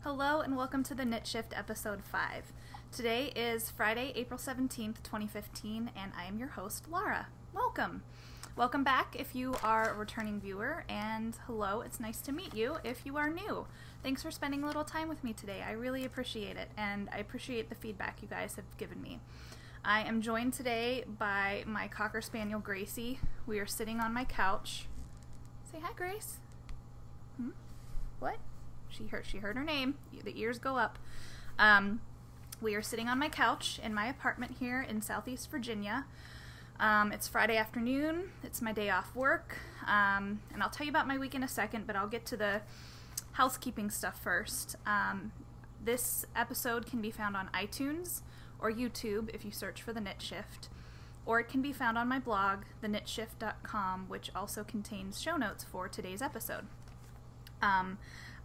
Hello and welcome to the Knit Shift episode 5. Today is Friday, April 17th, 2015, and I am your host, Laura. Welcome! Welcome back if you are a returning viewer, and hello, it's nice to meet you if you are new. Thanks for spending a little time with me today. I really appreciate it, and I appreciate the feedback you guys have given me. I am joined today by my Cocker Spaniel, Gracie. We are sitting on my couch. Say hi, Grace. What? She heard her name. The ears go up. We are sitting on my couch in my apartment here in Southeast Virginia. It's Friday afternoon. It's my day off work. And I'll tell you about my week in a second, but I'll get to the housekeeping stuff first. This episode can be found on iTunes or YouTube if you search for The Knit Shift, or it can be found on my blog, theknitshift.com, which also contains show notes for today's episode.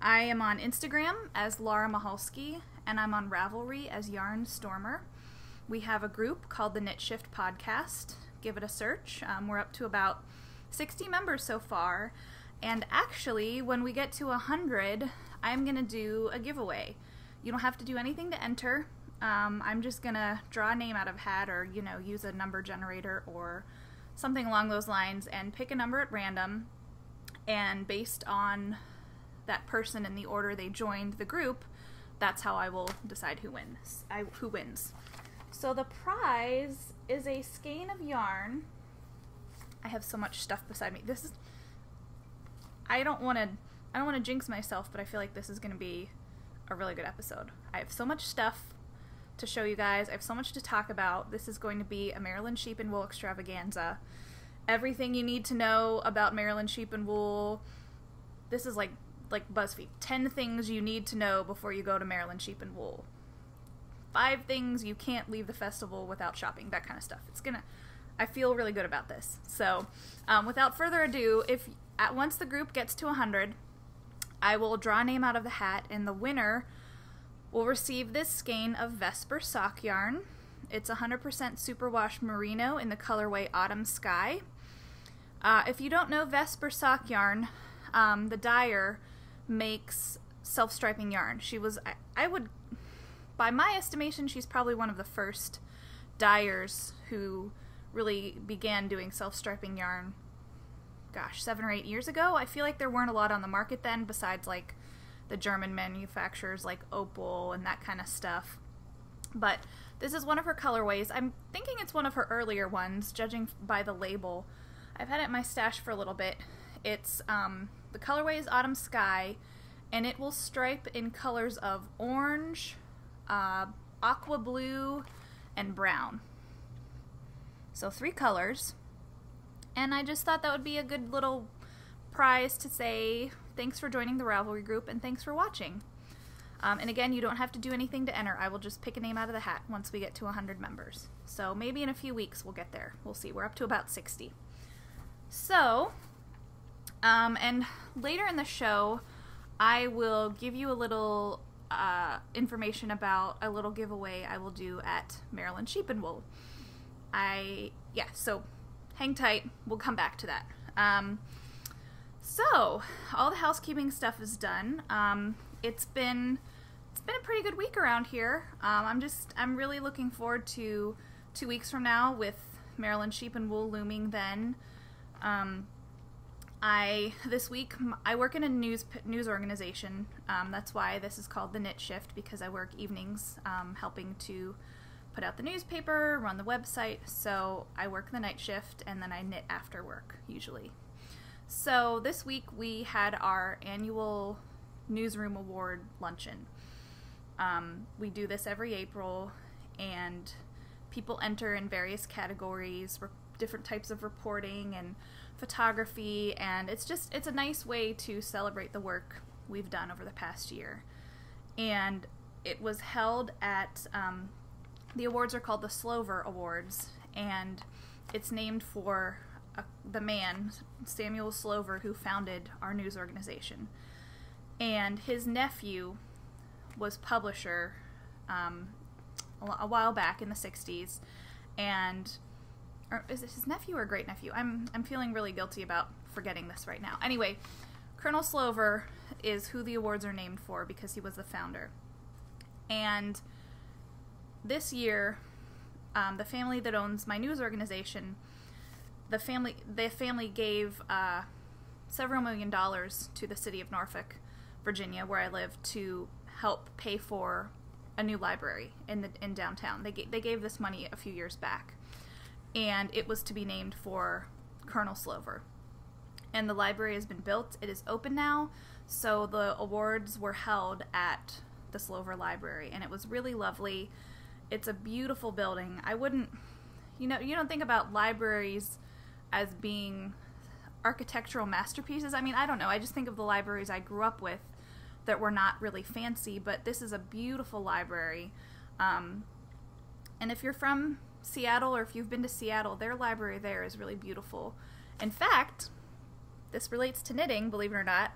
I am on Instagram as Laura Mahalski, and I'm on Ravelry as Yarn Stormer. We have a group called the Knit Shift Podcast. Give it a search. We're up to about 60 members so far, and actually, when we get to 100, I'm going to do a giveaway. You don't have to do anything to enter. I'm just going to draw a name out of a hat or, use a number generator or something along those lines and pick a number at random, and based on that person in the order they joined the group, that's how I will decide who wins. So the prize is a skein of yarn. I have so much stuff beside me. I don't want to jinx myself, but I feel like this is going to be a really good episode. I have so much stuff to show you guys. I have so much to talk about. This is going to be a Maryland sheep and wool extravaganza. Everything you need to know about Maryland sheep and wool. This is like BuzzFeed. 10 things you need to know before you go to Maryland Sheep and Wool. 5 things you can't leave the festival without shopping. That kind of stuff. I feel really good about this. So, without further ado, once the group gets to 100, I will draw a name out of the hat, and the winner will receive this skein of Vesper sock yarn. It's 100% superwash merino in the colorway Autumn Sky. If you don't know Vesper sock yarn, the dyer makes self-striping yarn. By my estimation, she's probably one of the first dyers who really began doing self-striping yarn, 7 or 8 years ago. I feel like there weren't a lot on the market then, besides like the German manufacturers like Opal and that kind of stuff. But this is one of her colorways. I'm thinking it's one of her earlier ones, judging by the label. I've had it in my stash for a little bit. It's, the colorway is Autumn Sky, and it will stripe in colors of orange, aqua blue, and brown. So 3 colors. And I just thought that would be a good little prize to say thanks for joining the Ravelry group and thanks for watching. And again, you don't have to do anything to enter. I will just pick a name out of the hat once we get to 100 members. So maybe in a few weeks we'll get there. We'll see. We're up to about 60. So, and later in the show, I will give you a little information about a little giveaway I will do at Maryland Sheep and Wool. So hang tight. We'll come back to that. So all the housekeeping stuff is done. It's been a pretty good week around here. I'm really looking forward to 2 weeks from now with Maryland Sheep and Wool looming then. This week I work in a news organization. That's why this is called the Knit Shift, because I work evenings helping to put out the newspaper, run the website. So I work the night shift and then I knit after work usually. So this week we had our annual newsroom award luncheon. We do this every April, and people enter in various categories, different types of reporting and photography, and it's a nice way to celebrate the work we've done over the past year. And it was held at, the awards are called the Slover Awards, and it's named for the man, Samuel Slover, who founded our news organization. And his nephew was publisher a while back in the 60s, and or is it his nephew or great nephew? I'm feeling really guilty about forgetting this right now. Anyway, Colonel Slover is who the awards are named for because he was the founder. And this year, the family that owns my news organization, the family gave several $1 million to the city of Norfolk, Virginia, where I live, to help pay for a new library in downtown. They gave this money a few years back, and it was to be named for Colonel Slover. And the library has been built. It is open now, so the awards were held at the Slover Library, and it was really lovely. It's a beautiful building. I wouldn't, you don't think about libraries as being architectural masterpieces. I mean, I don't know. I just think of the libraries I grew up with that were not really fancy, but this is a beautiful library. And if you're from Seattle, or if you've been to Seattle, their library there is really beautiful. In fact, this relates to knitting, believe it or not.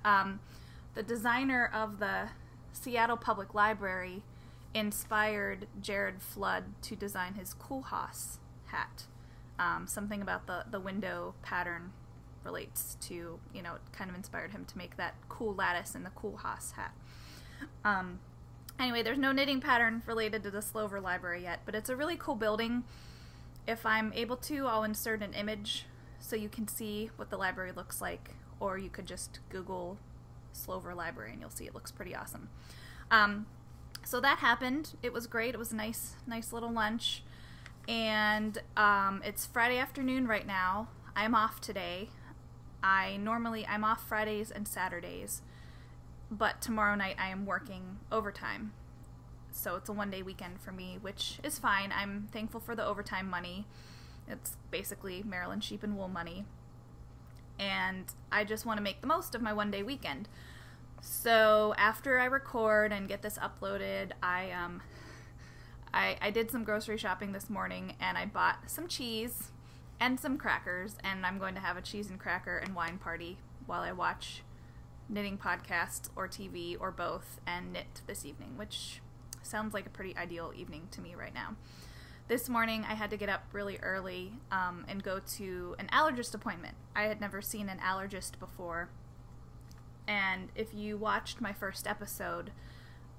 The designer of the Seattle Public Library inspired Jared Flood to design his Koolhaas hat. Something about the window pattern relates to, it kind of inspired him to make that cool lattice in the Koolhaas hat. Anyway, there's no knitting pattern related to the Slover Library yet, but it's a really cool building. If I'm able to, I'll insert an image so you can see what the library looks like, or you could just Google Slover Library and you'll see it looks pretty awesome. So that happened. It was great. It was a nice little lunch. And it's Friday afternoon right now. I'm off today. I'm off Fridays and Saturdays, but tomorrow night I am working overtime. So it's a one-day weekend for me, which is fine. I'm thankful for the overtime money. It's basically Maryland sheep and wool money. And I just want to make the most of my one-day weekend. So after I record and get this uploaded, I did some grocery shopping this morning, and I bought some cheese and some crackers, and I'm going to have a cheese and cracker and wine party while I watch knitting podcasts or TV or both and knit this evening, which sounds like a pretty ideal evening to me right now. This morning I had to get up really early and go to an allergist appointment. I had never seen an allergist before, and if you watched my first episode,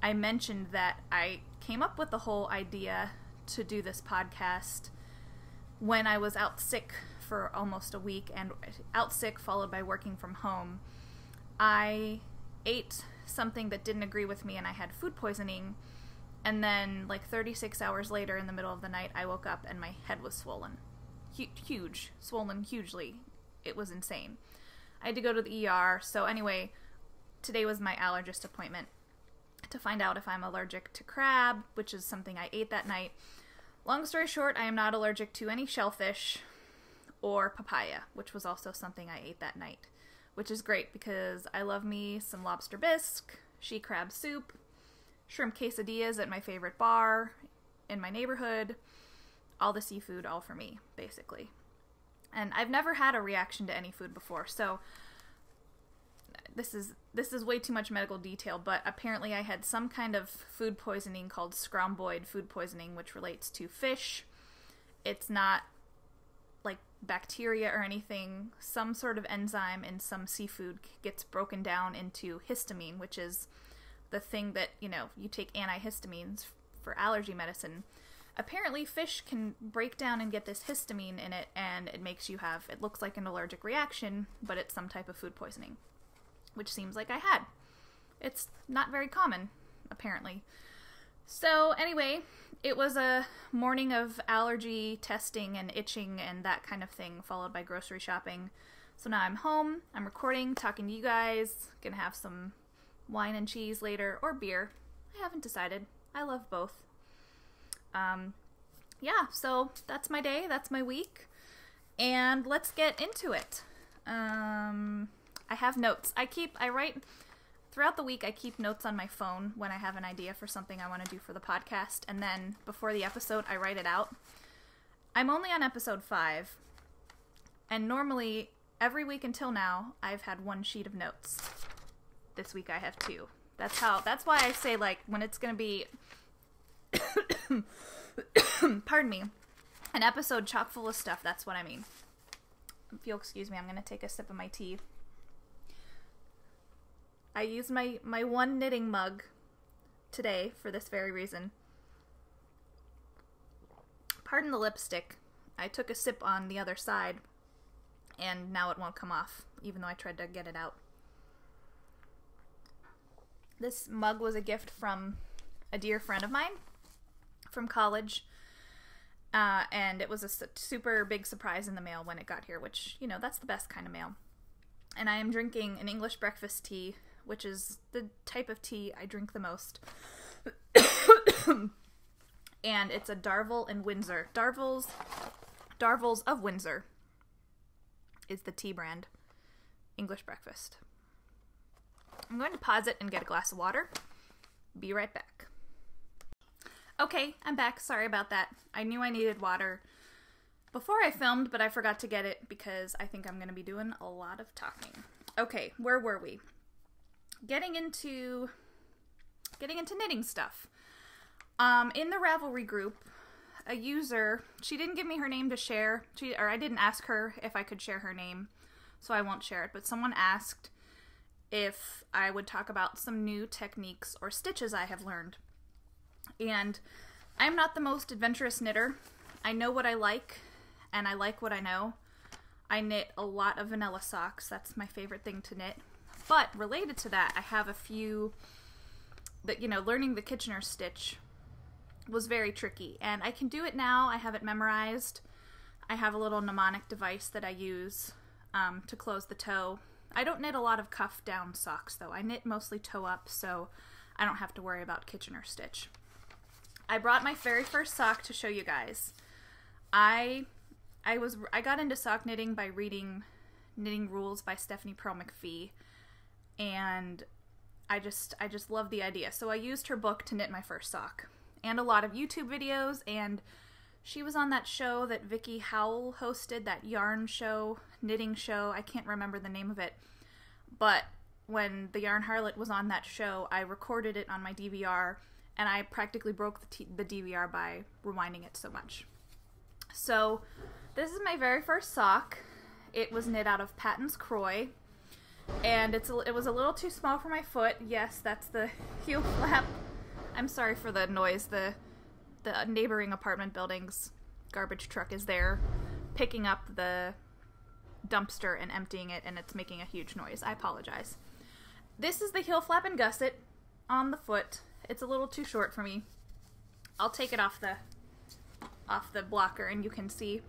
I mentioned that I came up with the whole idea to do this podcast when I was out sick for almost a week, and out sick followed by working from home. I ate something that didn't agree with me, and I had food poisoning, and then like 36 hours later in the middle of the night I woke up and my head was swollen. Swollen hugely. It was insane. I had to go to the ER. So anyway, today was my allergist appointment to find out if I'm allergic to crab, which is something I ate that night. Long story short, I am not allergic to any shellfish or papaya, which was also something I ate that night, which is great because I love me some lobster bisque, she crab soup, shrimp quesadillas at my favorite bar in my neighborhood, all the seafood, all for me, basically. And I've never had a reaction to any food before, so this is way too much medical detail, but apparently I had some kind of food poisoning called scromboid food poisoning, which relates to fish. It's not like bacteria or anything. Some sort of enzyme in some seafood gets broken down into histamine, which is the thing that, you take antihistamines for allergy medicine. Apparently fish can break down and get this histamine in it, and it looks like an allergic reaction, but it's some type of food poisoning, which seems like I had. It's not very common, apparently. So anyway, it was a morning of allergy testing and itching and that kind of thing, followed by grocery shopping. So now I'm home, I'm recording, talking to you guys, gonna have some wine and cheese later, or beer. I haven't decided. I love both. Yeah, so that's my day, that's my week, and let's get into it. I have notes. I write throughout the week. I keep notes on my phone when I have an idea for something I want to do for the podcast, and then before the episode I write it out. I'm only on episode 5, and normally every week until now I've had 1 sheet of notes. This week I have 2. That's why I say, like, when it's gonna be pardon me, an episode chock full of stuff, that's what I mean. If you'll excuse me, I'm gonna take a sip of my tea. I used my one knitting mug today for this very reason. Pardon the lipstick. I took a sip on the other side, and now it won't come off, even though I tried to get it out. This mug was a gift from a dear friend of mine from college, and it was a super big surprise in the mail when it got here, which, you know, that's the best kind of mail. And I am drinking an English breakfast tea, which is the type of tea I drink the most. And it's a Darvel and Windsor. Darvel's of Windsor is the tea brand. English breakfast. I'm going to pause it and get a glass of water. Be right back. Okay, I'm back. Sorry about that. I knew I needed water before I filmed, but I forgot to get it because I think I'm going to be doing a lot of talking. Okay, where were we? Getting into knitting stuff. In the Ravelry group, a user, she didn't give me her name to share, or I didn't ask her if I could share her name, so I won't share it, but someone asked if I would talk about some new techniques or stitches I have learned. And I'm not the most adventurous knitter. I know what I like, and I like what I know. I knit a lot of vanilla socks. That's my favorite thing to knit. But related to that, I have a few that, you know, learning the Kitchener stitch was very tricky, and I can do it now. I have it memorized. I have a little mnemonic device that I use to close the toe. I don't knit a lot of cuff down socks though. I knit mostly toe up, so I don't have to worry about Kitchener stitch. I brought my very first sock to show you guys. I got into sock knitting by reading Knitting Rules by Stephanie Pearl McPhee, and I just love the idea. So I used her book to knit my first sock, and a lot of YouTube videos, and she was on that show that Vicky Howell hosted, that yarn show, knitting show. I can't remember the name of it, but when the Yarn Harlot was on that show, I recorded it on my DVR, and I practically broke the DVR by rewinding it so much. So this is my very first sock. It was knit out of Patton's Croy, and it was a little too small for my foot. Yes, that's the heel flap. I'm sorry for the noise. The neighboring apartment building's garbage truck is there picking up the dumpster and emptying it, and it's making a huge noise. I apologize. This is the heel flap and gusset on the foot. It's a little too short for me. I'll take it off the blocker and you can see,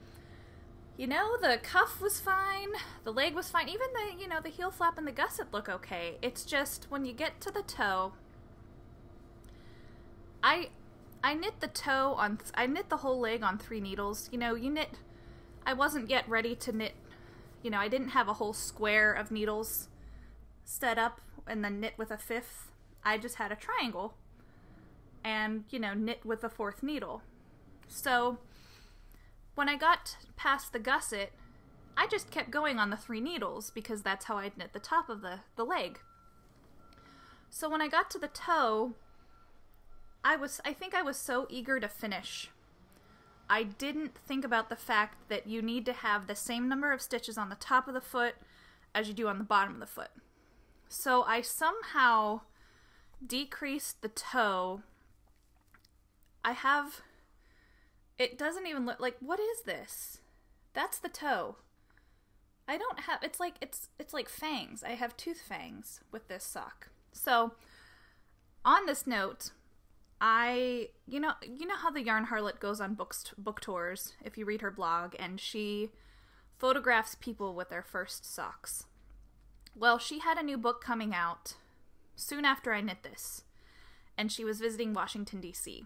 you know, the cuff was fine, the leg was fine, even the heel flap and the gusset look okay. It's just when you get to the toe, I knit the toe on, I knit the whole leg on 3 needles. You know, I wasn't yet ready to knit, you know, I didn't have a whole square of needles set up and then knit with a 5th. I just had a triangle and, you know, knit with a 4th needle. So when I got past the gusset, I just kept going on the 3 needles because that's how I'd knit the top of the leg. So when I got to the toe, I think I was so eager to finish. I didn't think about the fact that you need to have the same number of stitches on the top of the foot as you do on the bottom of the foot. So I somehow decreased the toe. It doesn't even look like, what is this? That's the toe. I don't have, it's like fangs. I have tooth fangs with this sock. So on this note, you know how the Yarn Harlot goes on book tours, if you read her blog, and she photographs people with their first socks. Well, she had a new book coming out soon after I knit this, and she was visiting Washington, D.C.,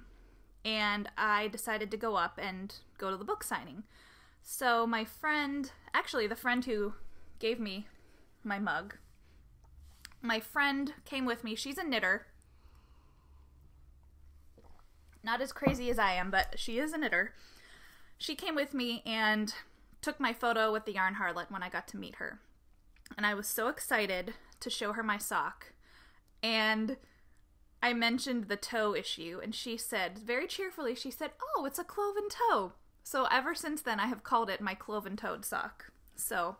and I decided to go up and go to the book signing. So my friend, actually the friend who gave me my mug, my friend came with me. She's a knitter. Not as crazy as I am, but she is a knitter. She came with me and took my photo with the Yarn Harlot when I got to meet her. And I was so excited to show her my sock. And I mentioned the toe issue, and she said, very cheerfully, she said, "Oh, it's a cloven toe." So ever since then, I have called it my cloven-toed sock. So,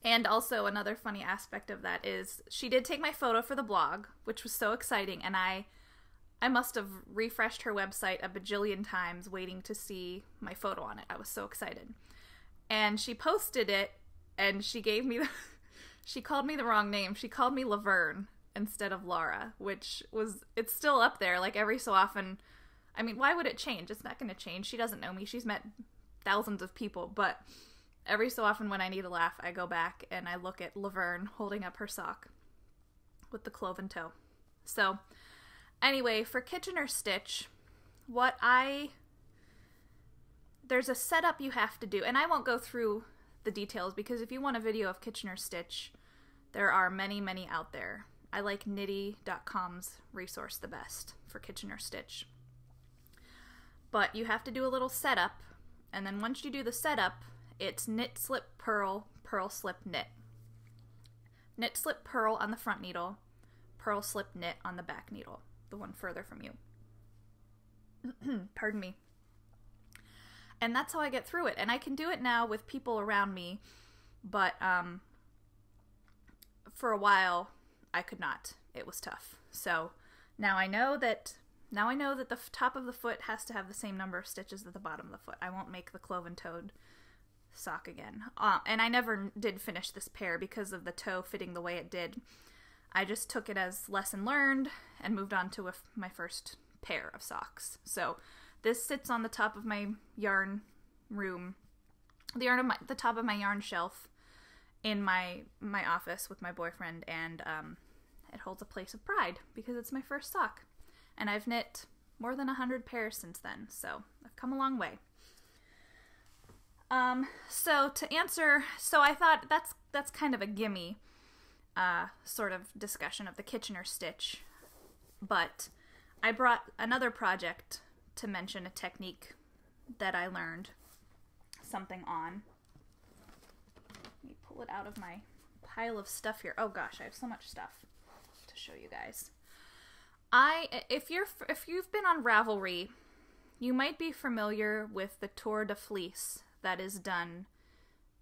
And also another funny aspect of that is she did take my photo for the blog, which was so exciting, and I must have refreshed her website a bajillion times waiting to see my photo on it. I was so excited. And she posted it, and she gave me she called me the wrong name. She called me Laverne instead of Laura, it's still up there, like every so often. I mean, why would it change? It's not going to change. She doesn't know me. She's met thousands of people, but every so often when I need a laugh, I go back and I look at Laverne holding up her sock with the cloven toe. So, anyway, for Kitchener Stitch, there's a setup you have to do, and I won't go through the details because if you want a video of Kitchener Stitch, there are many, many out there. I like Knitty.com's resource the best for Kitchener Stitch. But you have to do a little setup, and then once you do the setup, it's knit, slip, purl, purl, slip, knit. Knit, slip, purl on the front needle, purl, slip, knit on the back needle, the one further from you. Pardon me. And that's how I get through it. And I can do it now with people around me, but for a while I could not. It was tough. So now I know that the top of the foot has to have the same number of stitches as the bottom of the foot. I won't make the cloven-toed sock again. And I never did finish this pair because of the toe fitting the way it did. I just took it as lesson learned and moved on to my first pair of socks. So this sits on the top of my yarn room, the top of my yarn shelf in my office with my boyfriend, and it holds a place of pride because it's my first sock. And I've knit more than 100 pairs since then, so I've come a long way. So I thought that's kind of a gimme sort of discussion of the Kitchener Stitch, but I brought another project to mention, a technique that I learned something on. Let me pull it out of my pile of stuff here. Oh gosh, I have so much stuff to show you guys. If you've been on Ravelry, you might be familiar with the Tour de Fleece that is done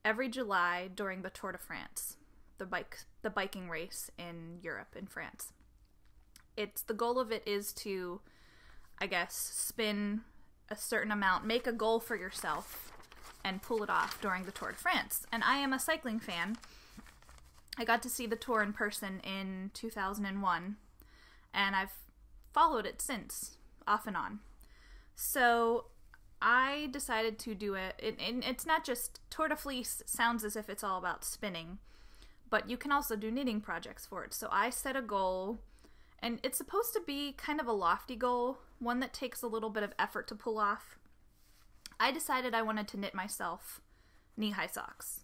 every July during the Tour de France, the biking race in Europe, in France. The goal of it is to, I guess, spin a certain amount, make a goal for yourself, and pull it off during the Tour de France. And I am a cycling fan. I got to see the tour in person in 2001, and I've followed it since, off and on. So I decided to do it, and it's not just Tour de Fleece sounds as if it's all about spinning, but you can also do knitting projects for it. So I set a goal, and it's supposed to be kind of a lofty goal, one that takes a little bit of effort to pull off. I decided I wanted to knit myself knee-high socks.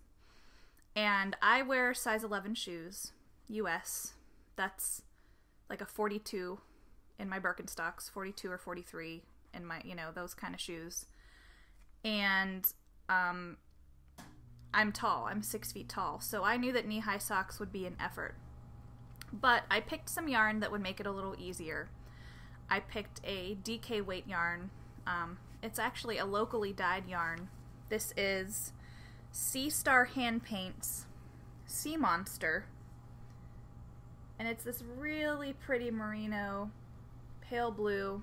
And I wear size 11 shoes, US. That's like a 42 in my Birkenstocks, 42 or 43 in my, those kind of shoes. And I'm tall. I'm 6 feet tall. So I knew that knee-high socks would be an effort. But I picked some yarn that would make it a little easier. I picked a DK weight yarn. It's actually a locally dyed yarn. This is Sea Star Hand Paints Sea Monster. And it's this really pretty merino, pale blue.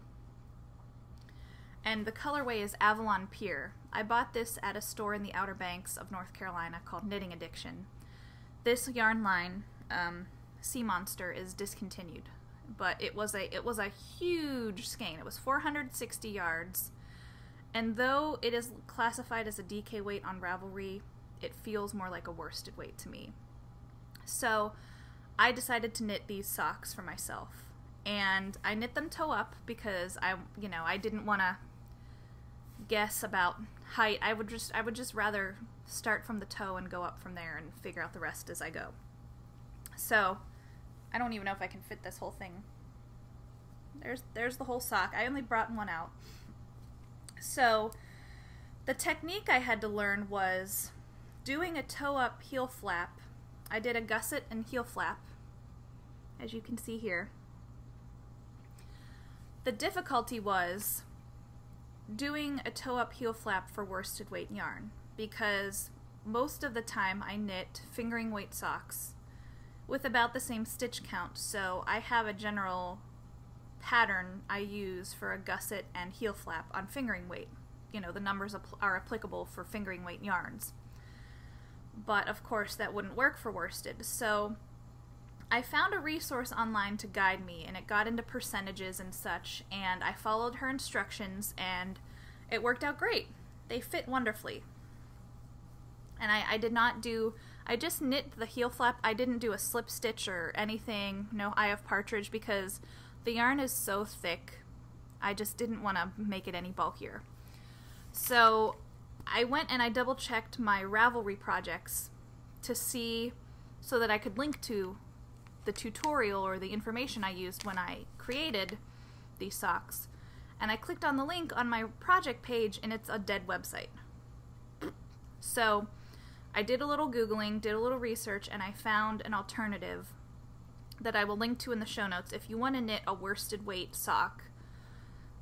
And the colorway is Avalon Pier. I bought this at a store in the Outer Banks of North Carolina called Knitting Addiction. This yarn line, Sea Monster, is discontinued, but it was a huge skein. It was 460 yards, and though it is classified as a DK weight on Ravelry, it feels more like a worsted weight to me. So I decided to knit these socks for myself, and I knit them toe up because I didn't want to guess about height. I would just rather start from the toe and go up from there and figure out the rest as I go. So I don't even know if I can fit this whole thing. There's the whole sock. I only brought one out. So the technique I had to learn was doing a toe up heel flap. I did a gusset and heel flap, as you can see here. The difficulty was doing a toe up heel flap for worsted weight yarn, because most of the time I knit fingering weight socks with about the same stitch count, so I have a general pattern I use for a gusset and heel flap on fingering weight. You know, the numbers are applicable for fingering weight yarns. But of course that wouldn't work for worsted, so I found a resource online to guide me, and it got into percentages and such, and I followed her instructions and it worked out great. They fit wonderfully. And I just knit the heel flap. I didn't do a slip stitch or anything, no eye of partridge, because the yarn is so thick. I just didn't want to make it any bulkier. So I went and I double checked my Ravelry projects to see, so that I could link to the tutorial or the information I used when I created these socks. And I clicked on the link on my project page and it's a dead website. So I did a little Googling, did a little research, and I found an alternative that I will link to in the show notes if you want to knit a worsted weight sock,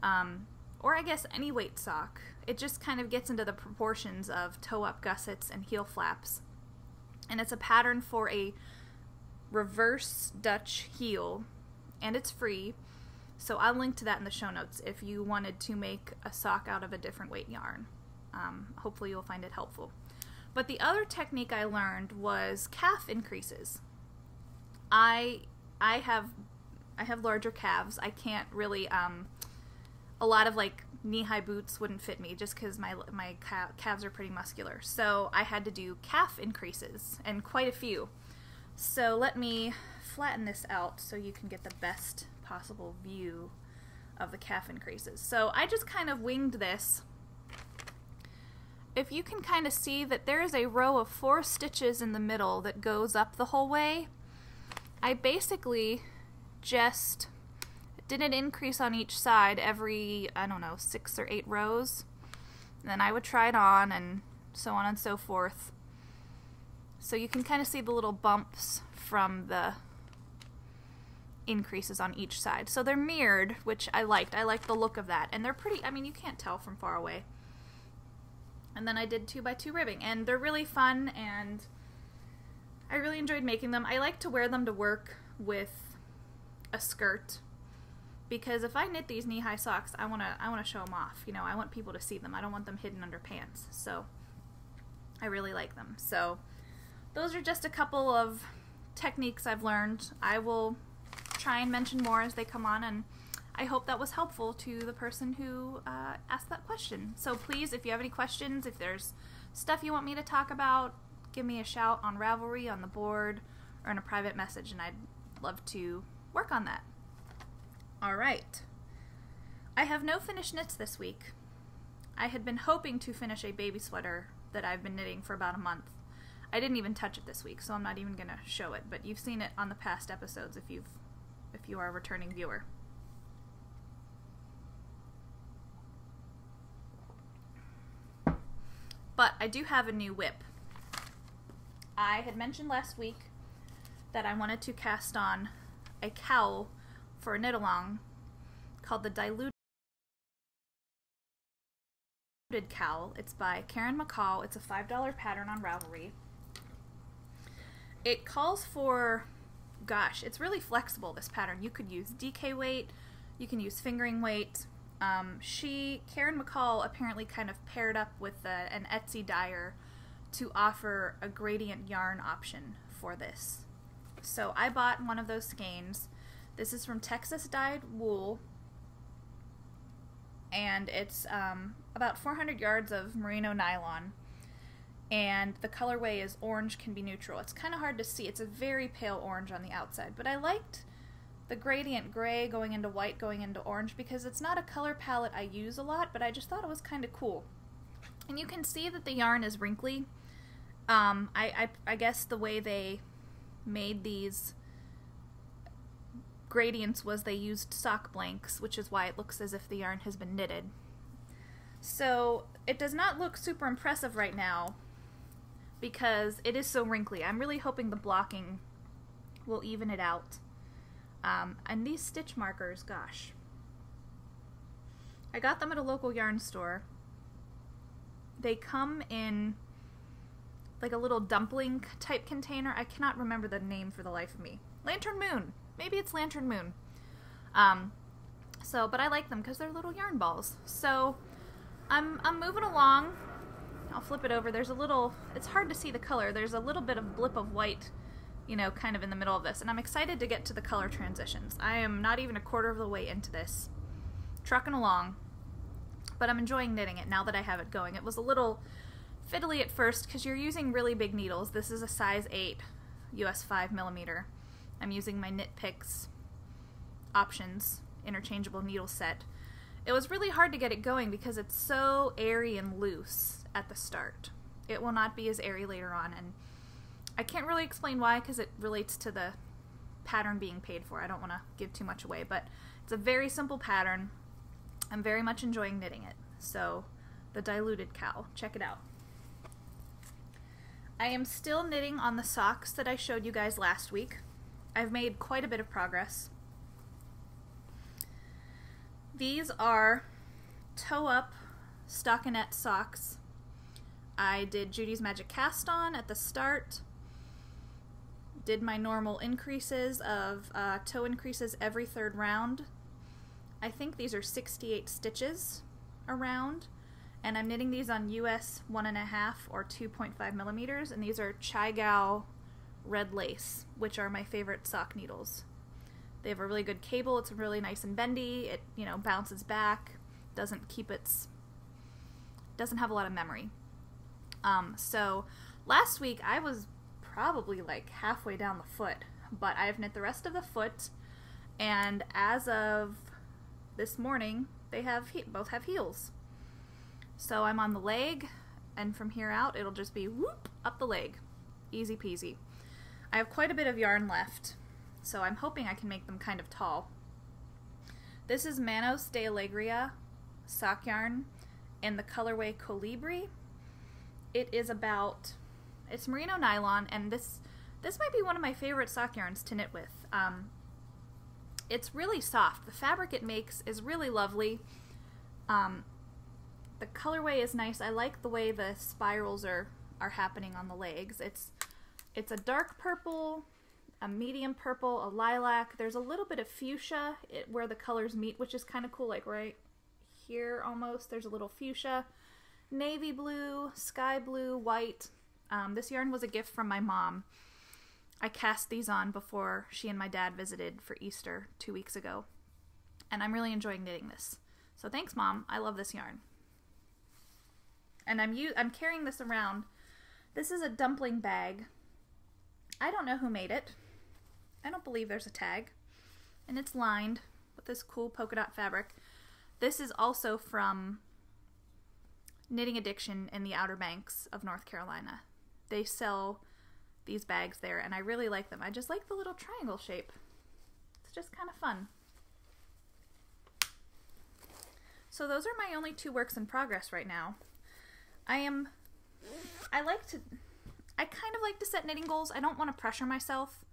or I guess any weight sock. It just kind of gets into the proportions of toe-up gussets and heel flaps. And it's a pattern for a reverse Dutch heel, and it's free, so I'll link to that in the show notes if you wanted to make a sock out of a different weight yarn. Hopefully you'll find it helpful. But the other technique I learned was calf increases. I have larger calves. I can't really, a lot of like knee-high boots wouldn't fit me just because my calves are pretty muscular. So I had to do calf increases, and quite a few. So let me flatten this out so you can get the best possible view of the calf increases. So I just kind of winged this. If you can kind of see that there is a row of 4 stitches in the middle that goes up the whole way, I basically just did an increase on each side every, I don't know, 6 or 8 rows. And then I would try it on, and so on and so forth. So you can kind of see the little bumps from the increases on each side. So they're mirrored, which I liked. I liked the look of that. And they're pretty, I mean, you can't tell from far away. And then I did 2x2 ribbing, and they're really fun, and I really enjoyed making them. I like to wear them to work with a skirt, because if I knit these knee-high socks, I want to show them off. You know, I want people to see them. I don't want them hidden under pants. So I really like them. So those are just a couple of techniques I've learned. I will try and mention more as they come on, and I hope that was helpful to the person who asked that question. So please, if you have any questions, if there's stuff you want me to talk about, give me a shout on Ravelry, on the board, or in a private message, and I'd love to work on that. Alright. I have no finished knits this week. I had been hoping to finish a baby sweater that I've been knitting for about a month. I didn't even touch it this week, so I'm not even going to show it, but you've seen it on the past episodes if you are a returning viewer. But I do have a new whip. I had mentioned last week that I wanted to cast on a cowl for a knit-along called the Diluted Cowl. It's by Karen McCall. It's a $5 pattern on Ravelry. It calls for, gosh, it's really flexible, this pattern. You could use DK weight, you can use fingering weight. Karen McCall apparently kind of paired up with an Etsy dyer to offer a gradient yarn option for this. So I bought one of those skeins. This is from Texas Dyed Wool, and it's about 400 yards of merino nylon, and the colorway is orange can be neutral. It's kind of hard to see. It's a very pale orange on the outside, but I liked the gradient gray going into white going into orange because it's not a color palette I use a lot, but I just thought it was kind of cool. And you can see that the yarn is wrinkly. I guess the way they made these gradients was they used sock blanks, which is why it looks as if the yarn has been knitted. So it does not look super impressive right now because it is so wrinkly. I'm really hoping the blocking will even it out. And these stitch markers, gosh. I got them at a local yarn store. They come in like a little dumpling type container. I cannot remember the name for the life of me. Lantern Moon. Maybe it's Lantern Moon. But I like them because they're little yarn balls. So I'm moving along. I'll flip it over. There's a little, it's hard to see the color. There's a little bit of blip of white, you know, kind of in the middle of this. And I'm excited to get to the color transitions. I am not even a quarter of the way into this. Trucking along. But I'm enjoying knitting it now that I have it going. It was a little fiddly at first because you're using really big needles. This is a size 8 US 5mm. I'm using my Knit Picks Options interchangeable needle set. It was really hard to get it going because it's so airy and loose at the start. It will not be as airy later on, and I can't really explain why because it relates to the pattern being paid for. I don't want to give too much away, but it's a very simple pattern. I'm very much enjoying knitting it. So, the Diluted Cow. Check it out. I am still knitting on the socks that I showed you guys last week. I've made quite a bit of progress. These are toe-up stockinette socks. I did Judy's Magic Cast On at the start. Did my normal increases of toe increases every 3rd round. I think these are 68 stitches around. And I'm knitting these on US 1.5 or 2.5mm. And these are Chai-Gao red lace, which are my favorite sock needles. They have a really good cable. It's really nice and bendy. It, you know, bounces back. Doesn't have a lot of memory. So last week I was probably like halfway down the foot, but I've knit the rest of the foot, and as of this morning they both have heels. So I'm on the leg, and from here out it'll just be whoop up the leg. Easy peasy. I have quite a bit of yarn left, so I'm hoping I can make them kind of tall. This is Manos de Alegria sock yarn in the colorway Colibri. It is it's merino nylon, and this might be one of my favorite sock yarns to knit with. It's really soft. The fabric it makes is really lovely. The colorway is nice. I like the way the spirals are happening on the legs. It's a dark purple, a medium purple, a lilac. There's a little bit of fuchsia where the colors meet, which is kind of cool, like right here almost. There's a little fuchsia. Navy blue, sky blue, white. This yarn was a gift from my mom. I cast these on before she and my dad visited for Easter 2 weeks ago. And I'm really enjoying knitting this. So thanks, Mom. I love this yarn. And I'm carrying this around. This is a dumpling bag. I don't know who made it. I don't believe there's a tag. And it's lined with this cool polka dot fabric. This is also from Knitting Addiction in the Outer Banks of North Carolina. They sell these bags there, and I really like them. I just like the little triangle shape. It's just kind of fun. So those are my only 2 works in progress right now. I kind of like to set knitting goals. I don't want to pressure myself,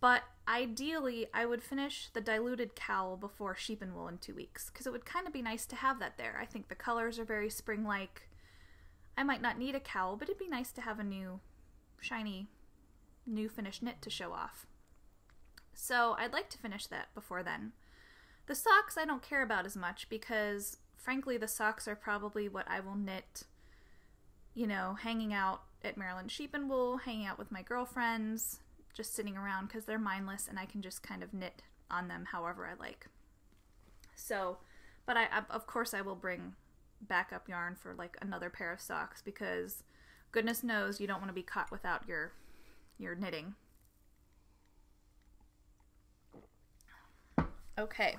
but ideally I would finish the Diluted Cowl before Sheep and Wool in 2 weeks, because it would kind of be nice to have that there. I think the colors are very spring-like. I might not need a cowl, but it'd be nice to have a new, shiny, new finished knit to show off. So I'd like to finish that before then. The socks I don't care about as much because, frankly, the socks are probably what I will knit, you know, hanging out at Maryland Sheep and Wool, hanging out with my girlfriends, just sitting around because they're mindless and I can just kind of knit on them however I like. So, but of course I will bring backup yarn for like another pair of socks because goodness knows you don't want to be caught without your knitting. Okay.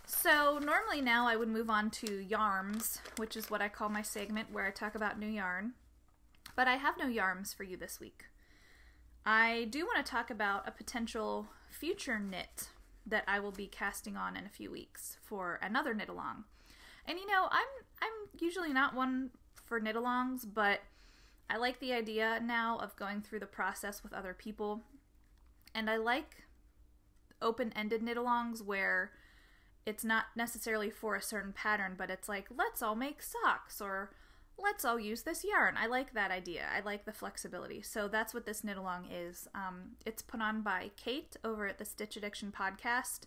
So normally now I would move on to yarms, which is what I call my segment where I talk about new yarn. But I have no yarms for you this week. I do want to talk about a potential future knit that I will be casting on in a few weeks for another knit along. And you know, I'm usually not one for knit alongs, but I like the idea now of going through the process with other people. And I like open-ended knit alongs where it's not necessarily for a certain pattern, but it's like, let's all make socks, or let's all use this yarn. I like that idea. I like the flexibility. So that's what this knit along is. It's put on by Kate over at the Stitch Addiction podcast.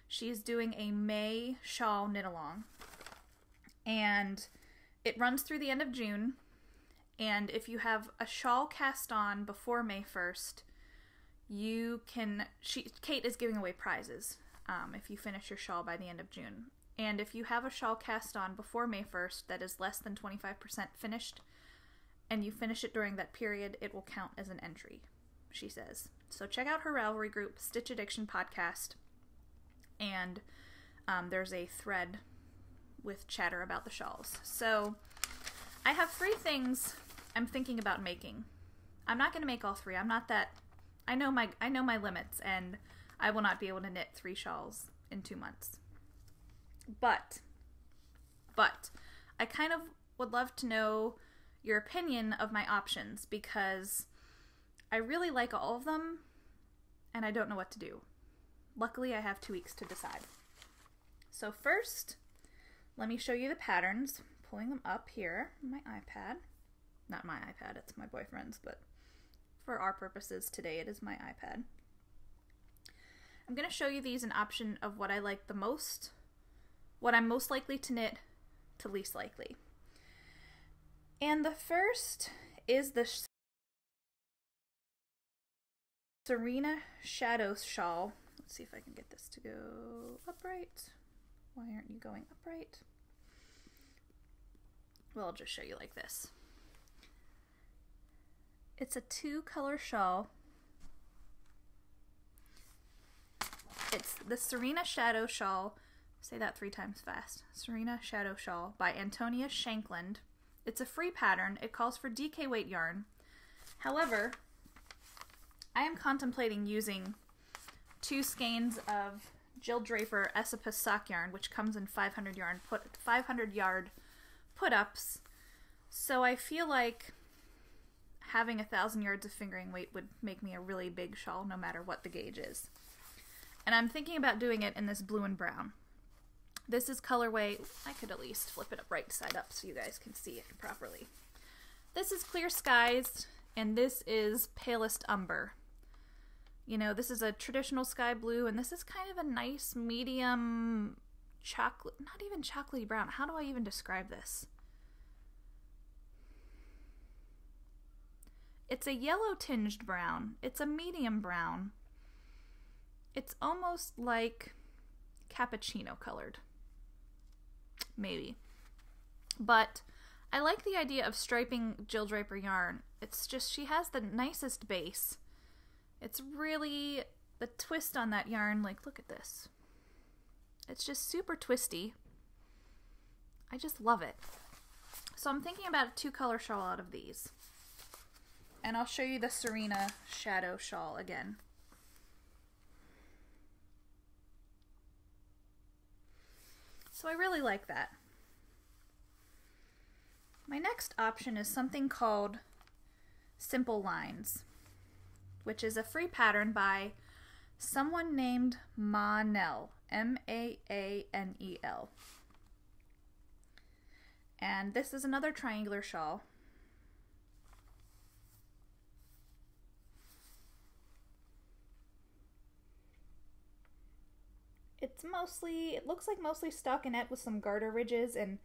She's doing a May shawl knit along. And it runs through the end of June. And if you have a shawl cast on before May 1st, you can... Kate is giving away prizes if you finish your shawl by the end of June. And if you have a shawl cast on before May 1st that is less than 25% finished, and you finish it during that period, it will count as an entry, she says. So check out her Ravelry group, Stitch Addiction Podcast, and there's a thread with chatter about the shawls. So I have 3 things I'm thinking about making. I'm not going to make all 3. I'm not that... I know my limits, and I will not be able to knit 3 shawls in 2 months. But I kind of would love to know your opinion of my options, because I really like all of them and I don't know what to do. Luckily, I have 2 weeks to decide. So first, let me show you the patterns. Pulling them up here on my iPad. Not my iPad, it's my boyfriend's, but for our purposes today, it is my iPad. I'm going to show you these an option of what I like the most, what I'm most likely to knit to least likely. And the first is the Serena Shadow Shawl. Let's see if I can get this to go upright. Why aren't you going upright? Well, I'll just show you like this. It's a 2-color shawl. It's the Serena Shadow Shawl. Say that 3 times fast. Serena Shadow Shawl by Antonia Shankland. It's a free pattern. It calls for DK weight yarn. However, I am contemplating using 2 skeins of Jill Draper Esopus sock yarn, which comes in 500 yard put-ups. So I feel like having 1,000 yards of fingering weight would make me a really big shawl, no matter what the gauge is. And I'm thinking about doing it in this blue and brown. This is colorway, I could at least flip it up right side up so you guys can see it properly. This is Clear Skies, and this is Palest Umber. You know, this is a traditional sky blue, and this is kind of a nice medium chocolate, not even chocolatey brown. How do I even describe this? It's a yellow tinged brown. It's a medium brown. It's almost like cappuccino colored. Maybe. But I like the idea of striping Jill Draper yarn. It's just, she has the nicest base. It's really, the twist on that yarn, like, look at this. It's just super twisty. I just love it. So I'm thinking about a 2-color shawl out of these. And I'll show you the Serena Shadow Shawl again. So I really like that. My next option is something called Simple Lines, which is a free pattern by someone named Maanel, M-A-A-N-E-L. And this is another triangular shawl. It's mostly, it looks like mostly stockinette with some garter ridges and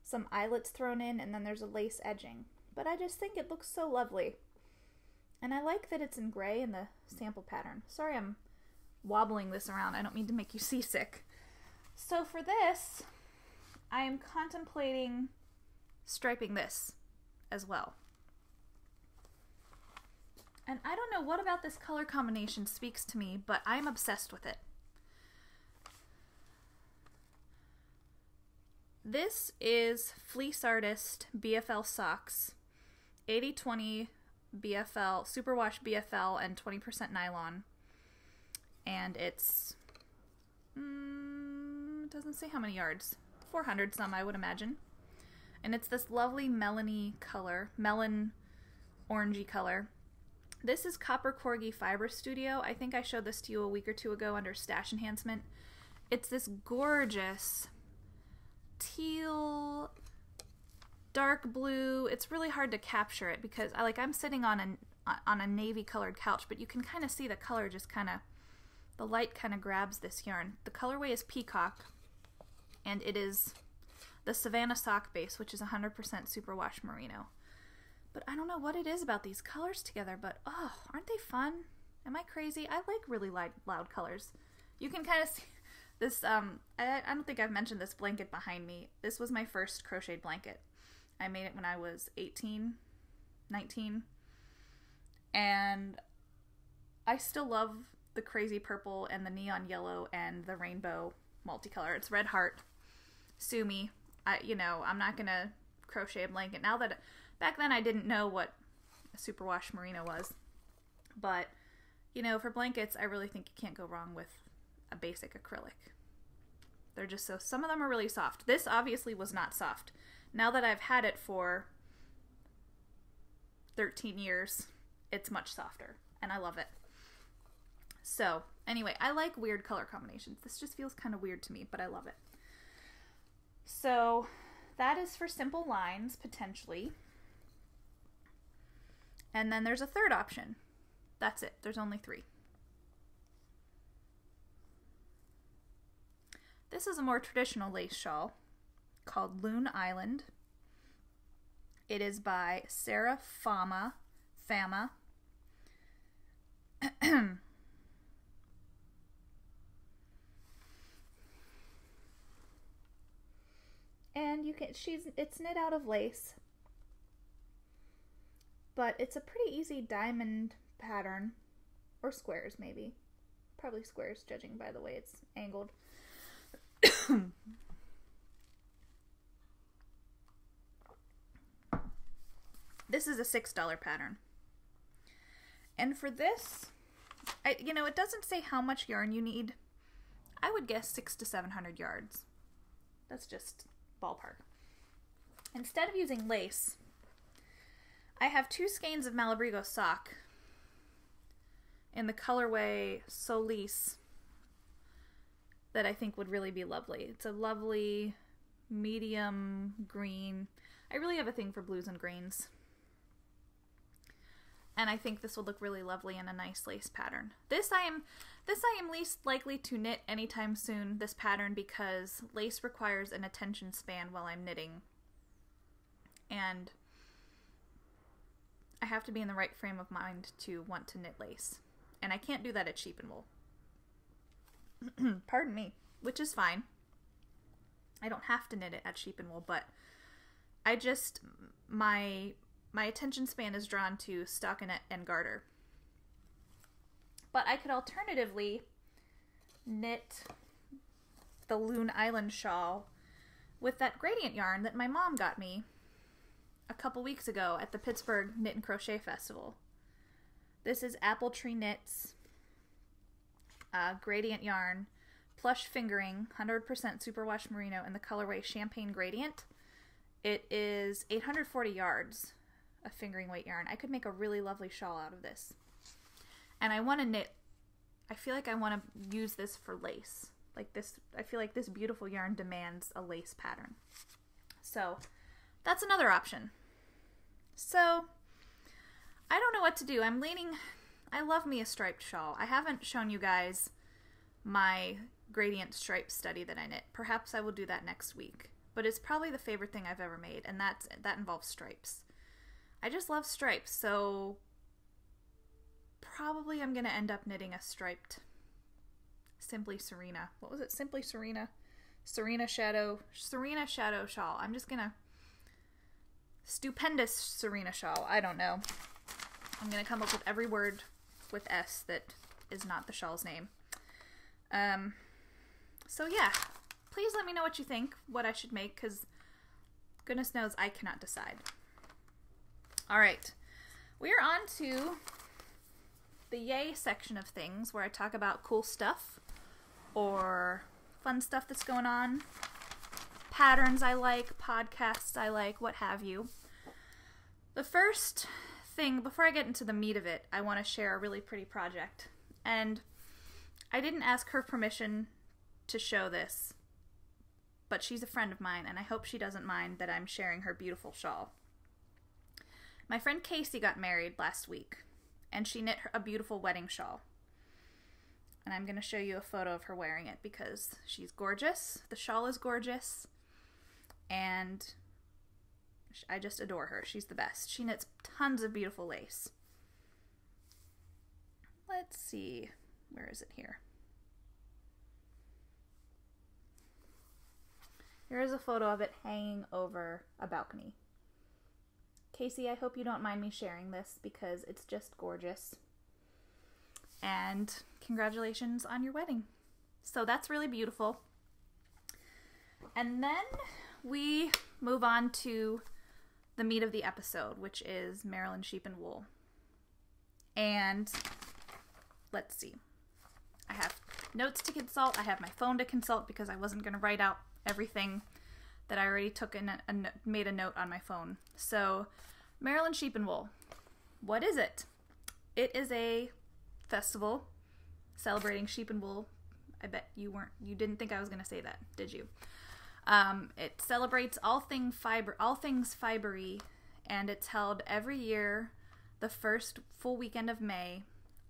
some eyelets thrown in, and then there's a lace edging. But I just think it looks so lovely. And I like that it's in gray in the sample pattern. Sorry I'm wobbling this around. I don't mean to make you seasick. So for this, I am contemplating striping this as well. And I don't know what about this color combination speaks to me, but I'm obsessed with it. This is Fleece Artist BFL Socks, 80/20 BFL, superwash BFL and 20% nylon. And it's, it doesn't say how many yards, 400 some I would imagine. And it's this lovely melony color, melon orangey color. This is Copper Corgi Fiber Studio. I think I showed this to you a week or 2 ago under Stash Enhancement. It's this gorgeous teal, dark blue. It's really hard to capture it because I'm sitting on a navy colored couch, but you can kind of see the color just kind of, the light kind of grabs this yarn. The colorway is Peacock, and it is the Savannah sock base, which is 100% superwash merino. But I don't know what it is about these colors together, but oh, aren't they fun? Am I crazy? I like really loud colors. You can kind of see this, I don't think I've mentioned this blanket behind me. This was my first crocheted blanket. I made it when I was 18, 19, and I still love the crazy purple and the neon yellow and the rainbow multicolor. It's Red Heart. Sue me. I'm not gonna crochet a blanket now. That back then I didn't know what a superwash merino was, but for blankets I really think you can't go wrong with a basic acrylic. They're just some of them are really soft. This obviously was not soft. Now that I've had it for 13 years, it's much softer, and I love it. So, anyway, I like weird color combinations. This just feels kind of weird to me, but I love it. So, that is for simple lines, potentially. And then there's a third option. That's it. There's only 3. This is a more traditional lace shawl called Loon Island. It is by Sarah Fama. And it's knit out of lace, but it's a pretty easy diamond pattern, or squares maybe. Probably squares, judging by the way it's angled. This is a $6 pattern. And for this, it doesn't say how much yarn you need. I would guess 600 to 700 yards. That's just ballpark. Instead of using lace, I have 2 skeins of Malabrigo sock in the colorway Solis that I think would really be lovely. It's a lovely medium green. I really have a thing for blues and greens. And I think this will look really lovely in a nice lace pattern. This I am least likely to knit anytime soon, this pattern, because lace requires an attention span while I'm knitting. And I have to be in the right frame of mind to want to knit lace. And I can't do that at Sheep and Wool. Pardon me, which is fine. I don't have to knit it at Sheep and Wool, but I just, my attention span is drawn to stockinette and garter. But I could alternatively knit the Loon Island shawl with that gradient yarn that my mom got me a couple weeks ago at the Pittsburgh Knit and Crochet Festival. This is Apple Tree Knits gradient yarn, plush fingering, 100% superwash merino in the colorway Champagne Gradient. It is 840 yards of fingering weight yarn. I could make a really lovely shawl out of this. And I want to knit, I feel like I want to use this for lace. Like this, I feel like this beautiful yarn demands a lace pattern. So that's another option. So I don't know what to do. I love me a striped shawl. I haven't shown you guys my gradient stripe study that I knit. Perhaps I will do that next week. But it's probably the favorite thing I've ever made, and that involves stripes. I just love stripes, so probably I'm going to end up knitting a striped Simply Serena. What was it? Simply Serena? Serena Shadow shawl. I'm just going to... Stupendous Serena shawl. I don't know. I'm going to come up with every word with S that is not the shawl's name. So yeah, please let me know what you think, what I should make, because goodness knows I cannot decide. Alright, we are on to the yay section of things, where I talk about cool stuff, or fun stuff that's going on, patterns I like, podcasts I like, what have you. The first thing, before I get into the meat of it, I want to share a really pretty project. And I didn't ask her permission to show this, but she's a friend of mine, and I hope she doesn't mind that I'm sharing her beautiful shawl. My friend Casey got married last week, and she knit a beautiful wedding shawl. And I'm going to show you a photo of her wearing it because she's gorgeous. The shawl is gorgeous, and I just adore her. She's the best. She knits tons of beautiful lace. Let's see. Where is it here? Here is a photo of it hanging over a balcony. Casey, I hope you don't mind me sharing this because it's just gorgeous. And congratulations on your wedding. So that's really beautiful. And then we move on to the meat of the episode, which is Maryland sheep and wool. And let's see. I have notes to consult. I have my phone to consult because I wasn't going to write out everything that I already took in and made a note on my phone. So, Maryland sheep and wool. What is it? It is a festival celebrating sheep and wool. I bet you didn't think I was going to say that, did you? It celebrates all things fibery, and it's held every year the first full weekend of May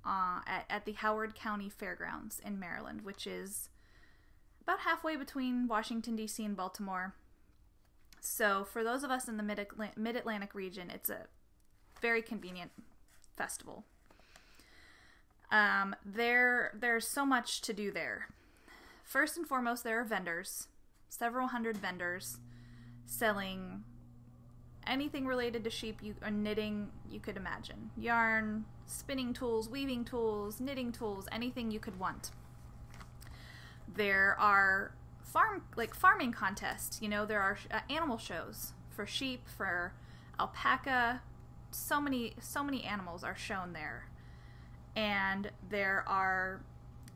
at the Howard County Fairgrounds in Maryland, which is about halfway between Washington, D.C. and Baltimore. So for those of us in the Mid-Atlantic region, it's a very convenient festival. There's so much to do there. First and foremost, there are vendors, several hundred vendors selling anything related to sheep or knitting you could imagine. Yarn, spinning tools, weaving tools, knitting tools, anything you could want. There are farming contests, there are animal shows for sheep, for alpaca. So many animals are shown there. And there are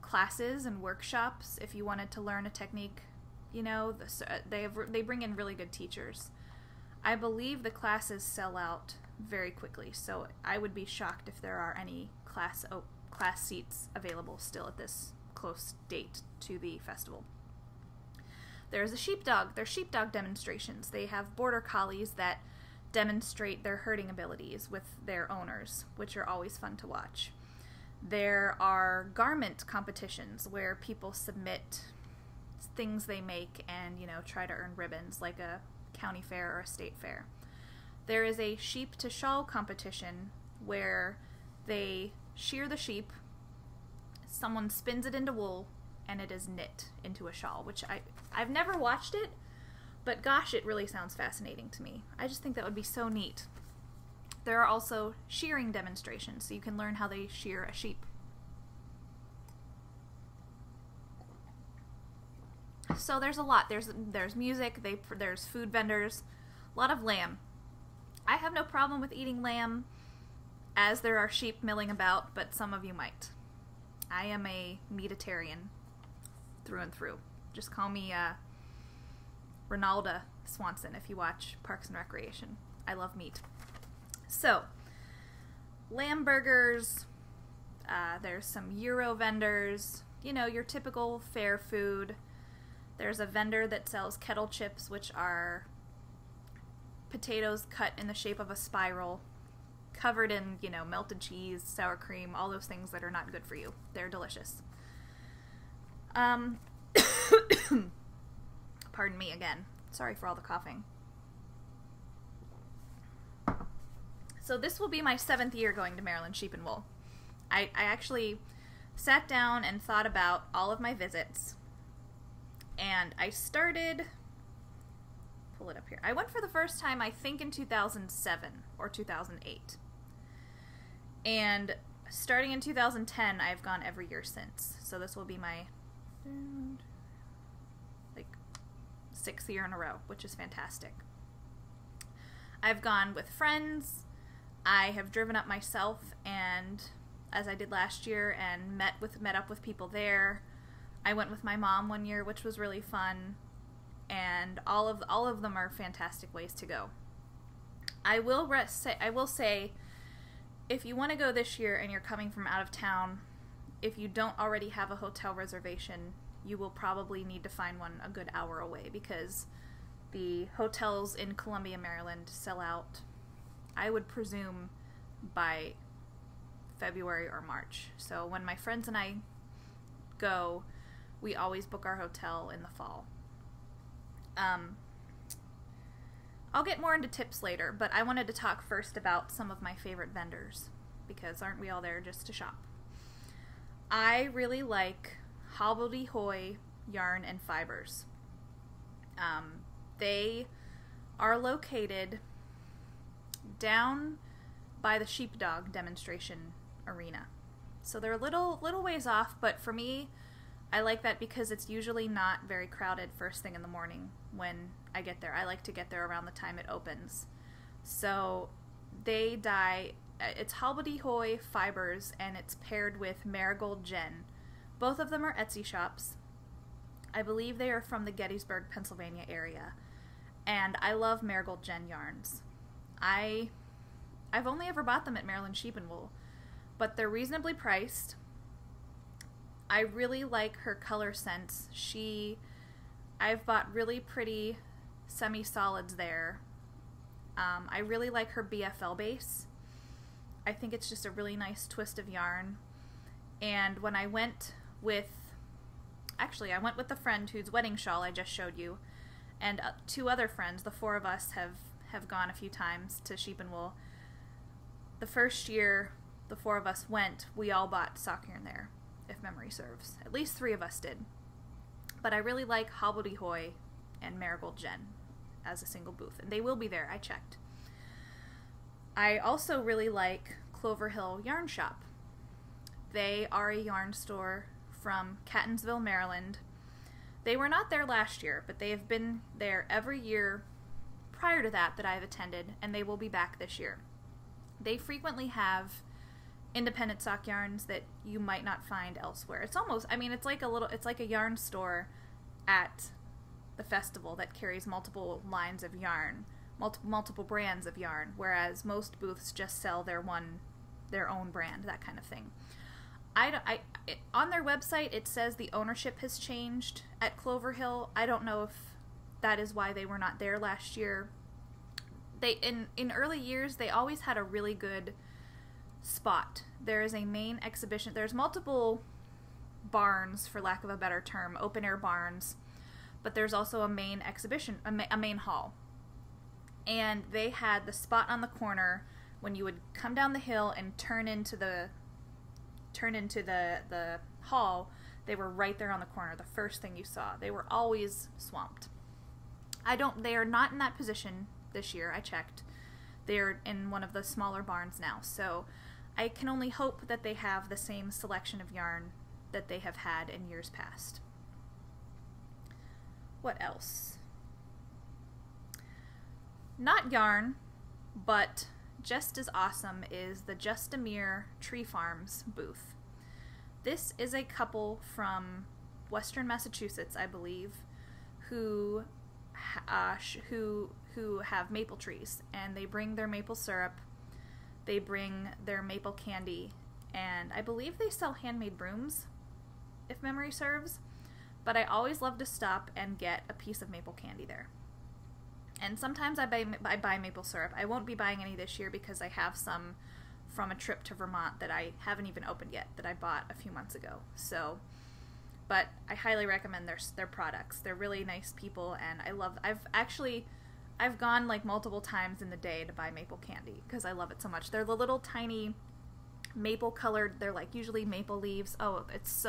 classes and workshops if you wanted to learn a technique. They bring in really good teachers. I believe the classes sell out very quickly, so I would be shocked if there are any class seats available still at this close date to the festival. There's a sheepdog. There's sheepdog demonstrations. They have border collies that demonstrate their herding abilities with their owners, which are always fun to watch. There are garment competitions where people submit things they make and, try to earn ribbons, like a county fair or a state fair. There is a sheep to shawl competition where they shear the sheep, someone spins it into wool, and it is knit into a shawl, which I've never watched it, but gosh, it really sounds fascinating to me. I just think that would be so neat. There are also shearing demonstrations, so you can learn how they shear a sheep. So there's a lot. There's music, there's food vendors, a lot of lamb. I have no problem with eating lamb, as there are sheep milling about, but some of you might. I am a meatitarian through and through. Just call me Ronalda Swanson if you watch Parks and Recreation. I love meat. So, lamb burgers, there's some Euro vendors, your typical fair food. There's a vendor that sells kettle chips, which are potatoes cut in the shape of a spiral, covered in, melted cheese, sour cream, all those things that are not good for you. They're delicious. Pardon me again. Sorry for all the coughing. So this will be my 7th year going to Maryland Sheep and Wool. I actually sat down and thought about all of my visits, and I started, pull it up here. I went for the first time, I think, in 2007 or 2008. And starting in 2010, I've gone every year since. So this will be my 6th year in a row, which is fantastic. I've gone with friends. I have driven up myself, and as I did last year, and met up with people there. I went with my mom one year, which was really fun, and all of them are fantastic ways to go. I will say, if you want to go this year and you're coming from out of town, if you don't already have a hotel reservation, you will probably need to find one a good hour away, because the hotels in Columbia, Maryland sell out, I would presume, by February or March. So when my friends and I go, we always book our hotel in the fall. I'll get more into tips later, but I wanted to talk first about some of my favorite vendors, because aren't we all there just to shop? I really like Hobbledehoy Yarn and Fibers. They are located down by the sheepdog demonstration arena. So they're a little ways off, but for me, I like that because it's usually not very crowded first thing in the morning when I get there. I like to get there around the time it opens. So they dye, it's Hobbledehoy Fibers, and it's paired with Marigold Jen. Both of them are Etsy shops. I believe they are from the Gettysburg, Pennsylvania area. And I love Marigold Jen yarns. I've only ever bought them at Maryland Sheep and Wool, but they're reasonably priced. I really like her color sense. I've bought really pretty semi-solids there. I really like her BFL base. I think it's just a really nice twist of yarn. And when I went with the friend whose wedding shawl I just showed you, and two other friends, the four of us have gone a few times to Sheep and Wool. The first year the four of us went, we all bought sock yarn there, if memory serves. At least three of us did. But I really like Hobbledehoy and Marigold Jen as a single booth, and they will be there, I checked. I also really like Clover Hill Yarn Shop. They are a yarn store from Catonsville, Maryland. They were not there last year, but they have been there every year prior to that I've attended, and they will be back this year. They frequently have independent sock yarns that you might not find elsewhere. It's almost, it's like a yarn store at the festival that carries multiple lines of yarn, multiple brands of yarn, whereas most booths just sell their own brand, that kind of thing. On their website, it says the ownership has changed at Clover Hill. I don't know if that is why they were not there last year. In early years, they always had a really good spot. There is a main exhibition. There's multiple barns, for lack of a better term, open-air barns, but there's also a main exhibition, a main hall. And they had the spot on the corner when you would come down the hill and turn into the hall. They were right there on the corner, the first thing you saw. They were always swamped. They are not in that position this year, I checked. They're in one of the smaller barns now, so I can only hope that they have the same selection of yarn that they have had in years past. What else? Not yarn, but just as awesome is the Justamere Tree Farms booth. This is a couple from Western Massachusetts, I believe, who have maple trees, and they bring their maple syrup, they bring their maple candy, and I believe they sell handmade brooms, if memory serves, but I always love to stop and get a piece of maple candy there. And sometimes I buy maple syrup. I won't be buying any this year because I have some from a trip to Vermont that I haven't even opened yet, that I bought a few months ago. So, but I highly recommend their products. They're really nice people, and I've gone like multiple times in the day to buy maple candy because I love it so much. They're the little tiny maple colored, they're like usually maple leaves. Oh, it's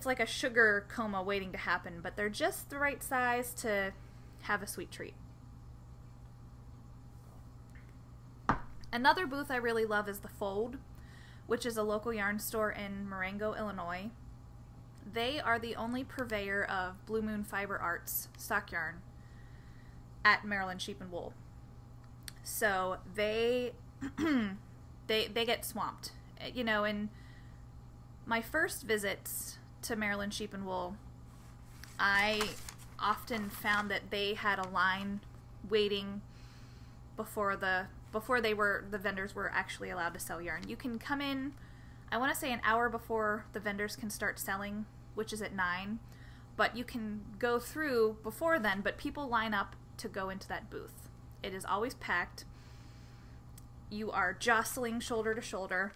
like a sugar coma waiting to happen, but they're just the right size to have a sweet treat. Another booth I really love is The Fold, which is a local yarn store in Marengo, Illinois. They are the only purveyor of Blue Moon Fiber Arts stock yarn at Maryland Sheep and Wool. So they get swamped. You know, in my first visits to Maryland Sheep and Wool, I often found that they had a line waiting before the vendors were actually allowed to sell yarn. You can come in, I want to say an hour before the vendors can start selling which is at 9. But you can go through before then, but people line up to go into that booth. It is always packed. You are jostling shoulder to shoulder.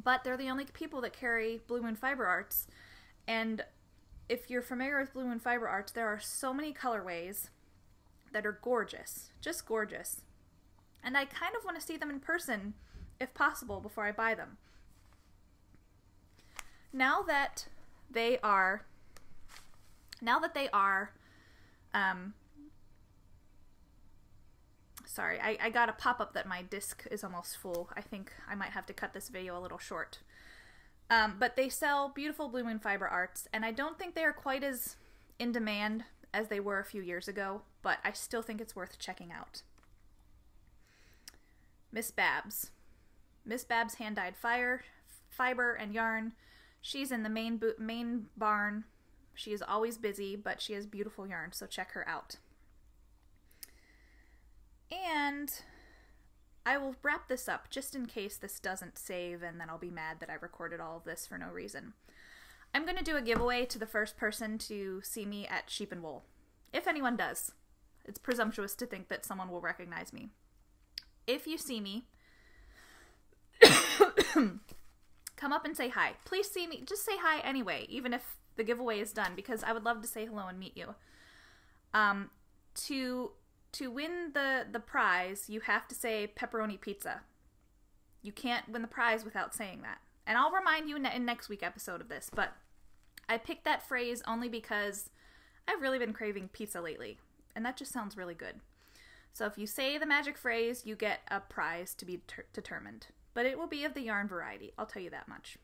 But they're the only people that carry Blue Moon Fiber Arts. And if you're familiar with Blue Moon Fiber Arts, there are so many colorways that are gorgeous. Just gorgeous. And I kind of want to see them in person, if possible, before I buy them. Now that they are, sorry, I got a pop-up that my disc is almost full. I think I might have to cut this video a little short. But they sell beautiful Blue Moon Fiber Arts, and I don't think they are quite as in demand as they were a few years ago, but I still think it's worth checking out. Miss Babs. Miss Babs hand-dyed fiber and yarn. She's in the main barn. She is always busy, but she has beautiful yarn, so check her out. And I will wrap this up just in case this doesn't save and then I'll be mad that I recorded all of this for no reason. I'm going to do a giveaway to the first person to see me at Sheep and Wool. If anyone does. It's presumptuous to think that someone will recognize me. If you see me, come up and say hi. Please see me. Just say hi anyway, even if the giveaway is done, because I would love to say hello and meet you. To win the prize, you have to say pepperoni pizza. You can't win the prize without saying that. And I'll remind you in next week's episode of this, but I picked that phrase only because I've really been craving pizza lately, and that just sounds really good. So if you say the magic phrase, you get a prize to be determined. But it will be of the yarn variety, I'll tell you that much.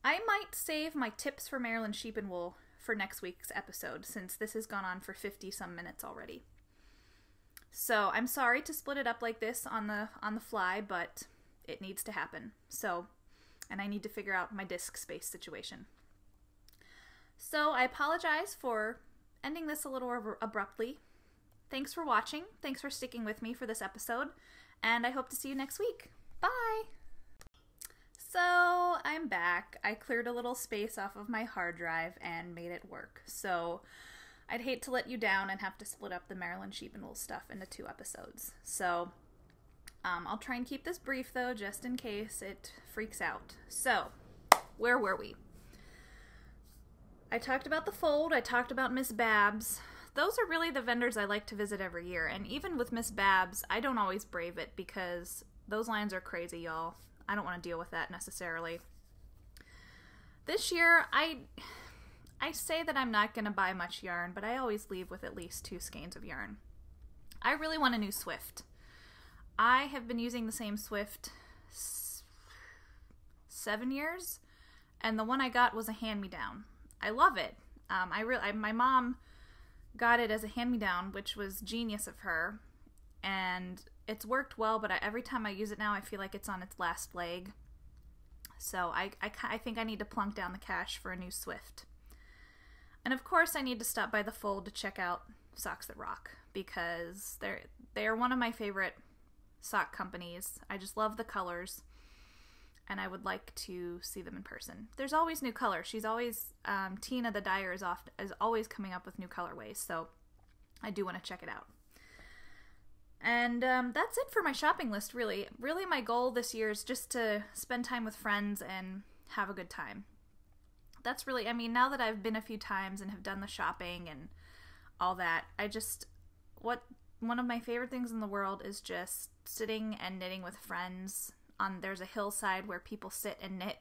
I might save my tips for Maryland Sheep and Wool for next week's episode, since this has gone on for 50-some minutes already. So I'm sorry to split it up like this on the fly, but it needs to happen. So, and I need to figure out my disk space situation. So I apologize for ending this a little abruptly. Thanks for watching. Thanks for sticking with me for this episode, and I hope to see you next week. Bye! So, I'm back. I cleared a little space off of my hard drive and made it work. So, I'd hate to let you down and have to split up the Maryland Sheep and Wool stuff into 2 episodes. So, I'll try and keep this brief, though, just in case it freaks out. So, where were we? I talked about the fold. I talked about Miss Babs. Those are really the vendors I like to visit every year. And even with Miss Babs, I don't always brave it because those lines are crazy, y'all. I don't want to deal with that necessarily. This year, I say that I'm not going to buy much yarn, but I always leave with at least 2 skeins of yarn. I really want a new Swift. I have been using the same Swift 7 years, and the one I got was a hand-me-down. I love it. My mom got it as a hand-me-down, which was genius of her, and it's worked well, but every time I use it now, I feel like it's on its last leg. So I think I need to plunk down the cash for a new Swift. And of course, I need to stop by the Fold to check out Socks That Rock, because they're one of my favorite sock companies. I just love the colors, and I would like to see them in person. There's always new colors. She's always, Tina the dyer is always coming up with new colorways, so I do want to check it out. And that's it for my shopping list, really. Really, my goal this year is just to spend time with friends and have a good time. That's really, I mean, now that I've been a few times and have done the shopping and all that, one of my favorite things in the world is just sitting and knitting with friends. There's a hillside where people sit and knit,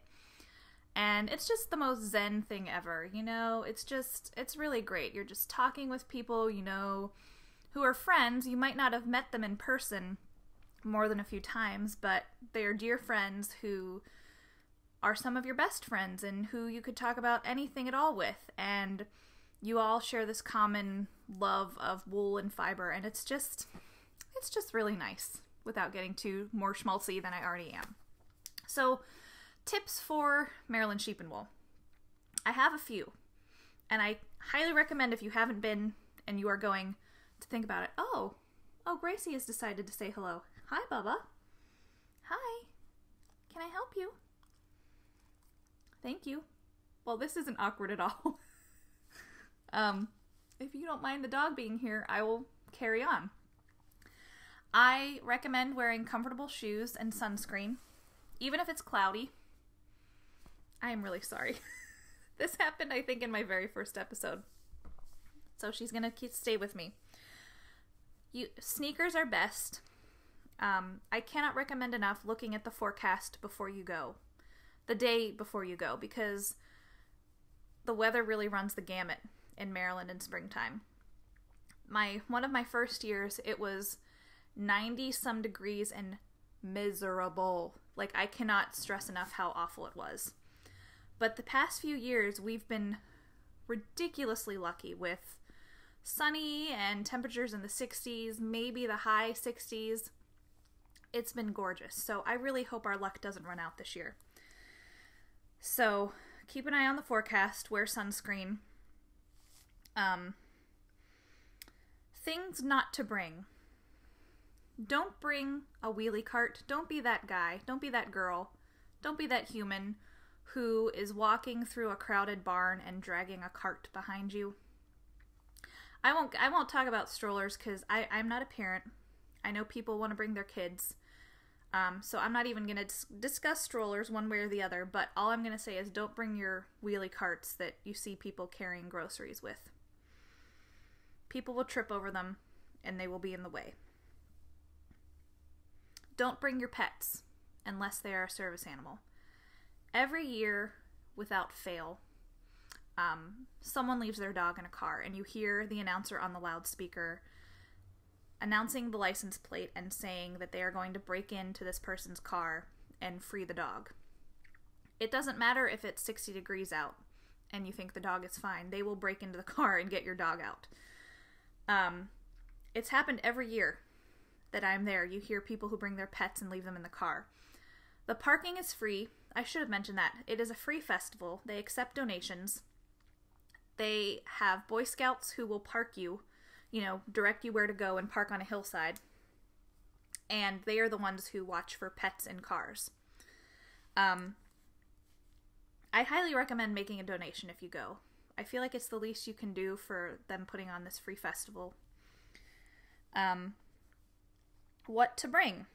and it's just the most zen thing ever, you know? It's really great. You're just talking with people, you know, who are friends. You might not have met them in person more than a few times, but they are dear friends who are some of your best friends and who you could talk about anything at all with, and you all share this common love of wool and fiber, and it's just really nice without getting too more schmaltzy than I already am. So, tips for Maryland Sheep and Wool. I have a few, and I highly recommend, if you haven't been and you are going, to think about it. Oh, Gracie has decided to say hello. Hi, Bubba. Hi. Can I help you? Thank you. Well, this isn't awkward at all. If you don't mind the dog being here, I will carry on. I recommend wearing comfortable shoes and sunscreen, even if it's cloudy. I am really sorry. This happened, I think, in my very first episode. So she's going to stay with me. Sneakers are best. I cannot recommend enough looking at the forecast before you go. The day before you go, because the weather really runs the gamut in Maryland in springtime. One of my first years, it was 90 some degrees and miserable. Like, I cannot stress enough how awful it was. But the past few years, we've been ridiculously lucky with sunny and temperatures in the 60s, maybe the high 60s. It's been gorgeous. So I really hope our luck doesn't run out this year. So keep an eye on the forecast, wear sunscreen. Things not to bring. Don't bring a wheelie cart. Don't be that guy. Don't be that girl. Don't be that human who is walking through a crowded barn and dragging a cart behind you. I won't talk about strollers because I'm not a parent. I know people want to bring their kids. So I'm not even going to discuss strollers one way or the other, but all I'm going to say is don't bring your wheelie carts that you see people carrying groceries with. People will trip over them and they will be in the way. Don't bring your pets unless they are a service animal. Every year, without fail, someone leaves their dog in a car and you hear the announcer on the loudspeaker announcing the license plate and saying that they are going to break into this person's car and free the dog. It doesn't matter if it's 60 degrees out and you think the dog is fine. They will break into the car and get your dog out. It's happened every year that I'm there. You hear people who bring their pets and leave them in the car. The parking is free. I should have mentioned that. It is a free festival. They accept donations. They have Boy Scouts who will park you, direct you where to go and park on a hillside. And they are the ones who watch for pets in cars. I highly recommend making a donation if you go. I feel like it's the least you can do for them putting on this free festival. What to bring?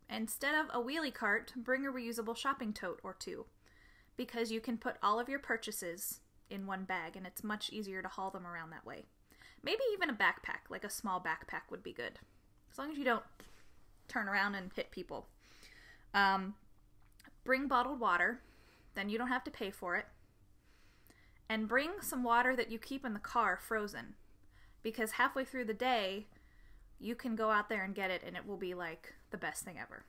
Instead of a wheelie cart, bring a reusable shopping tote or two, because you can put all of your purchases in one bag and it's much easier to haul them around that way. Maybe even a backpack, like a small backpack would be good, as long as you don't turn around and hit people. Bring bottled water, then you don't have to pay for it. And bring some water that you keep in the car frozen, because halfway through the day, you can go out there and get it and it will be like the best thing ever.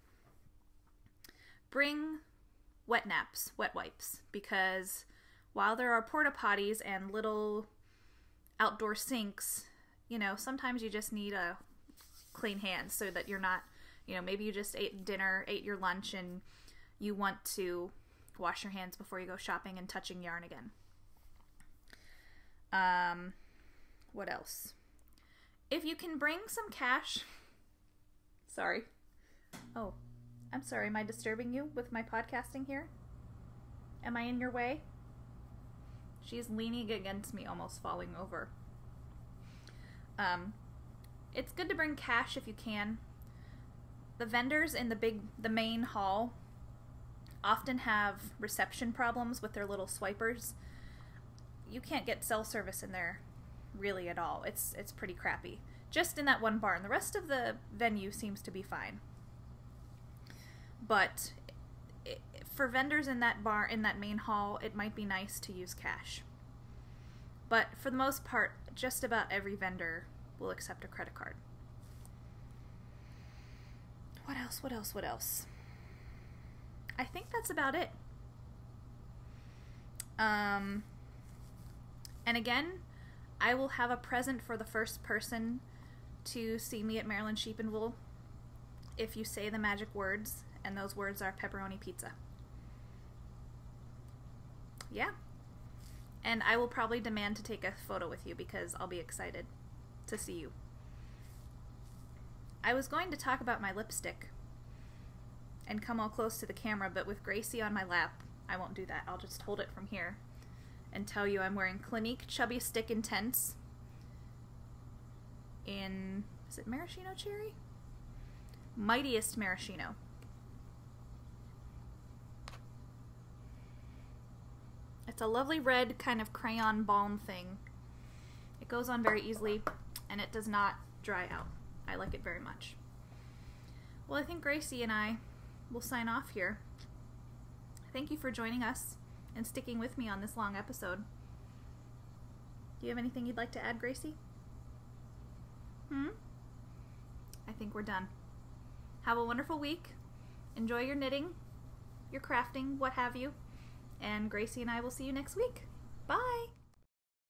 Bring wet naps, wet wipes, because while there are porta potties and little outdoor sinks, sometimes you just need a clean hands so that you're not, maybe you just ate dinner, ate your lunch, and you want to wash your hands before you go shopping and touching yarn again. What else? If you can bring some cash... Sorry. Oh, I'm sorry. Am I disturbing you with my podcasting here? Am I in your way? She's leaning against me, almost falling over. It's good to bring cash if you can. The vendors in the main hall often have reception problems with their little swipers. You can't get cell service in there really at all. It's pretty crappy. Just in that one barn. The rest of the venue seems to be fine. But for vendors in that bar, in that main hall, it might be nice to use cash. But for the most part, just about every vendor will accept a credit card. What else? I think that's about it. And again, I will have a present for the first person to see me at Maryland Sheep and Wool if you say the magic words, and those words are pepperoni pizza. Yeah. And I will probably demand to take a photo with you because I'll be excited to see you. I was going to talk about my lipstick and come all close to the camera, but with Gracie on my lap, I won't do that. I'll just hold it from here and tell you I'm wearing Clinique Chubby Stick Intense in, is it maraschino cherry? Mightiest maraschino. It's a lovely red kind of crayon balm thing. It goes on very easily and it does not dry out. I like it very much. Well, I think Gracie and I will sign off here. Thank you for joining us and sticking with me on this long episode. Do you have anything you'd like to add, Gracie? I think we're done. Have a wonderful week. Enjoy your knitting, your crafting, what have you. And Gracie and I will see you next week. Bye!